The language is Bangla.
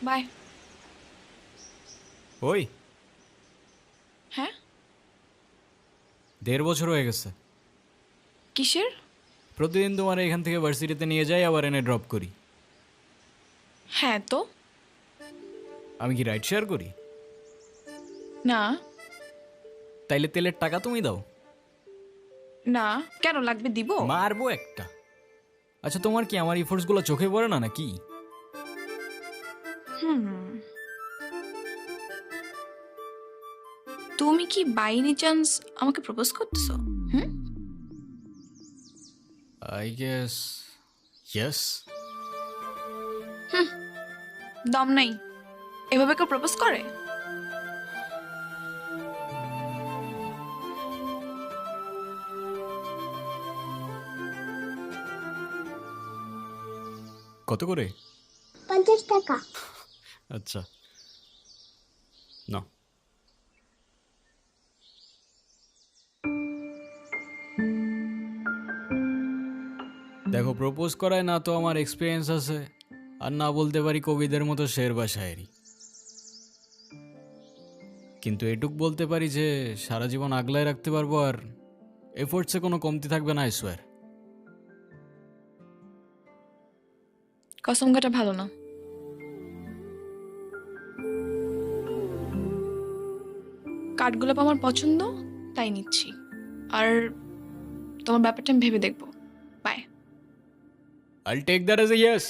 বাই। ওই হ্যাঁ? 1.5 বছর হয়ে গেছে। কিসের? প্রতিদিন তোমার এখান থেকে ভার্সিটিতে নিয়ে যাই, আবার এনে ড্রপ করি। হ্যাঁ তো। আমি কি রাইড শেয়ার করি? না। তাইলে তেলের টাকা তুমি দাও। না, কেন লাগবে? দিব। মারবো একটা। আচ্ছা, তোমার কি আমার ইফোর্টসগুলো চোখে পড়ে না নাকি? তুমি কি বাই এনি চান্স আমাকে প্রপোজ করতেছো? হুম? I guess yes. দম নাই। এভাবে কেউ প্রপোজ করে? কত করে? 50 টাকা। আচ্ছা, না। দেখো, প্রপোজ করায় না তো আমার এক্সপিরিয়েন্স আছে, আর না বলতে পারি কবিদের মতো শের বা শায়েরি। কিন্তু এটুক বলতে পারি যে সারা জীবন আগলায় রাখতে পারবো, আর এফোর্টসে কোনো কমতি থাকবে না, আই সোয়ার। কসম কাটা ভালো না। কাঠগোলাপ আমার পছন্দ, তাই নিচ্ছি। আর তোমার ব্যাপারটা আমি ভেবে দেখবো। Bye. I'll take that as a yes.